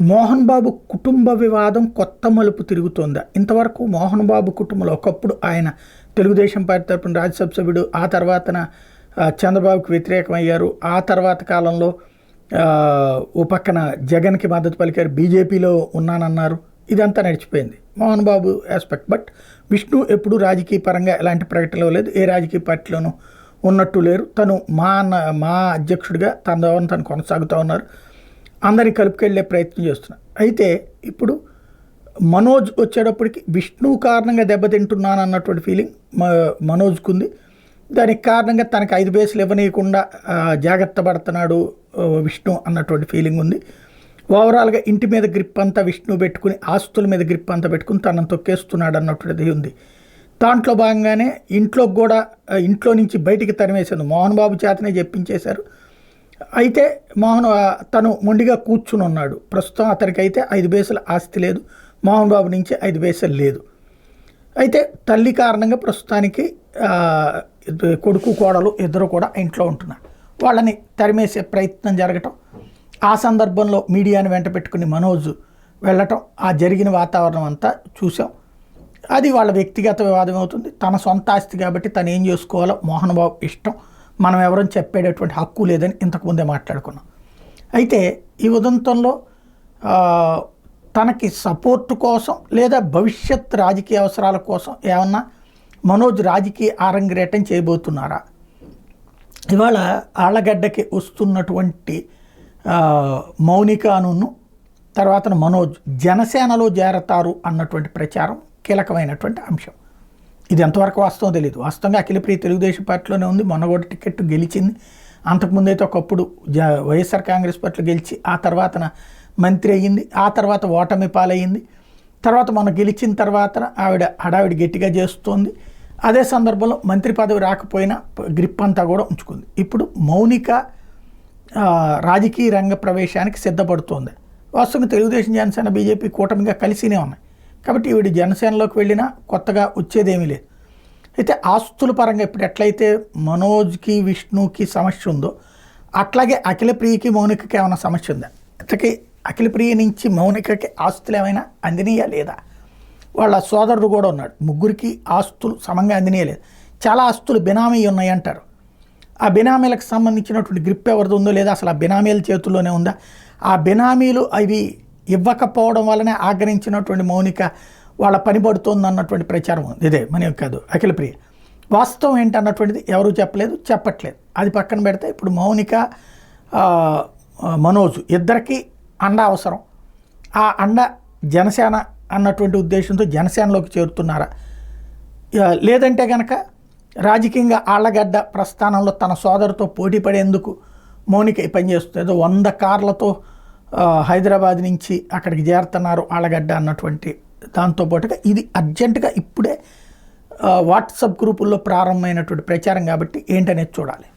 మోహన్ బాబు కుటుంబ వివాదం కొత్త మలుపు తిరుగుతోందా? ఇంతవరకు మోహన్ బాబు కుటుంబంలో ఒకప్పుడు ఆయన తెలుగుదేశం పార్టీ తరపున రాజ్యసభ సభ్యుడు, ఆ తర్వాతన చంద్రబాబుకి వ్యతిరేకమయ్యారు. ఆ తర్వాత కాలంలో ఓ పక్కన జగన్కి మద్దతు పలికారు, బీజేపీలో ఉన్నానన్నారు. ఇదంతా నడిచిపోయింది మోహన్ బాబు ఆస్పెక్ట్. బట్ విష్ణు ఎప్పుడు రాజకీయ పరంగా ఎలాంటి ప్రకటనలు లేదు, ఏ రాజకీయ పార్టీలోనూ ఉన్నట్టు లేరు. తను మా అధ్యక్షుడిగా తను కొనసాగుతూ ఉన్నారు. అందరినీ కలుపుకెళ్లే ప్రయత్నం చేస్తున్నారు. అయితే ఇప్పుడు మనోజ్ వచ్చేటప్పటికి విష్ణు కారణంగా దెబ్బతింటున్నాను అన్నటువంటి ఫీలింగ్ మనోజ్కు ఉంది. దానికి కారణంగా తనకు 5 బేసులు ఇవ్వనీయకుండా జాగ్రత్త పడుతున్నాడు విష్ణు అన్నటువంటి ఫీలింగ్ ఉంది. ఓవరాల్గా ఇంటి మీద గ్రిప్ అంతా విష్ణు పెట్టుకుని, ఆస్తుల మీద గ్రిప్ అంతా పెట్టుకుని తనను తొక్కేస్తున్నాడు అన్నటువంటిది ఉంది. దాంట్లో భాగంగానే ఇంట్లో నుంచి బయటికి తరిమేసింది. మోహన్ బాబు చేతనే చెప్పించేశారు. అయితే తను మొండిగా కూర్చుని ఉన్నాడు. ప్రస్తుతం అతనికి అయితే 5 బేసుల ఆస్తి లేదు, మోహన్ బాబు నుంచి 5 బేసులు లేదు. అయితే తల్లి కారణంగా ప్రస్తుతానికి కొడుకు కోడలు ఇద్దరు కూడా ఇంట్లో ఉంటున్నారు. వాళ్ళని తరిమేసే ప్రయత్నం జరగటం, ఆ సందర్భంలో మీడియాని వెంట పెట్టుకుని మనోజ్ వెళ్ళటం, ఆ జరిగిన వాతావరణం అంతా చూసాం. అది వాళ్ళ వ్యక్తిగత వివాదం అవుతుంది. తన సొంత ఆస్తి కాబట్టి తను ఏం చేసుకోవాలో మోహన్ బాబు ఇష్టం, మనం ఎవరైనా చెప్పేటటువంటి హక్కు లేదని ఇంతకుముందే మాట్లాడుకున్నాం. అయితే ఈ ఉదంతంలో తనకి సపోర్టు కోసం లేదా భవిష్యత్ రాజకీయ అవసరాల కోసం ఏమన్నా మనోజ్ రాజకీయ ఆరంగరేటం చేయబోతున్నారా? ఇవాళ ఆళ్లగడ్డకి వస్తున్నటువంటి మౌనికను తర్వాత మనోజ్ జనసేనలో చేరతారు అన్నటువంటి ప్రచారం కీలకమైనటువంటి అంశం. ఇది ఎంతవరకు వాస్తవం తెలియదు. వాస్తవంగా అఖిలప్రియ తెలుగుదేశం పార్టీలోనే ఉంది. మొన్న కూడా టికెట్ గెలిచింది. అంతకుముందు అయితే ఒకప్పుడు వైఎస్ఆర్ కాంగ్రెస్ పార్టీలో గెలిచి ఆ తర్వాతన మంత్రి అయ్యింది. ఆ తర్వాత ఓటమి పాలయ్యింది. తర్వాత మొన్న గెలిచిన తర్వాత ఆవిడ హడావిడి గట్టిగా చేస్తోంది. అదే సందర్భంలో మంత్రి పదవి రాకపోయినా గ్రిప్ అంతా కూడా ఉంచుకుంది. ఇప్పుడు మౌనిక రాజకీయ రంగ ప్రవేశానికి సిద్ధపడుతోంది. వాస్తవంగా తెలుగుదేశం, జనసేన, బీజేపీ కూటమిగా కలిసినే ఉన్నాయి. కాబట్టి ఈవిడ జనసేనలోకి వెళ్ళినా కొత్తగా వచ్చేదేమీ లేదు. అయితే ఆస్తుల పరంగా ఇప్పుడు ఎట్లయితే మనోజ్కి విష్ణుకి సమస్య ఉందో అట్లాగే అఖిలప్రియకి మౌనికకి ఏమైనా సమస్య ఉందా? అతకి అఖిలప్రియ నుంచి మౌనికకి ఆస్తులు ఏమైనా అందినయా లేదా? వాళ్ళ సోదరుడు కూడా ఉన్నాడు. ముగ్గురికి ఆస్తులు సమంగా అందినయలేదు. చాలా ఆస్తులు బినామీ ఉన్నాయి అంటారు. ఆ బినామీలకు సంబంధించినటువంటి గ్రిప్ ఎవరిది ఉందో లేదా, అసలు ఆ బినామీల చేతుల్లోనే ఉందా? ఆ బినామీలు అవి ఇవ్వకపోవడం వల్లనే ఆగ్రహించినటువంటి మౌనిక వాళ్ళ పని పడుతుంది అన్నటువంటి ప్రచారం ఉంది. ఇదే మన కాదు అఖిలప్రియ. వాస్తవం ఏంటన్నటువంటిది ఎవరు చెప్పట్లేదు. అది పక్కన పెడితే ఇప్పుడు మౌనిక మనోజ్ ఇద్దరికి అండ అవసరం. ఆ అండ జనసేన అన్నటువంటి ఉద్దేశంతో జనసేనలోకి చేరుతున్నారా, లేదంటే కనుక రాజకీయంగా ఆళ్లగడ్డ ప్రస్థానంలో తన సోదరుతో పోటీ పడేందుకు మౌనిక పనిచేస్తుంది. ఏదో 100 కార్లతో హైదరాబాద్ నుంచి అక్కడికి చేరుతున్నారు ఆళ్లగడ్డ అన్నటువంటి దాంతోపాటుగా ఇది అర్జెంటుగా ఇప్పుడే వాట్సాప్ గ్రూపుల్లో ప్రారంభమైనటువంటి ప్రచారం కాబట్టి ఏంటనేది చూడాలి.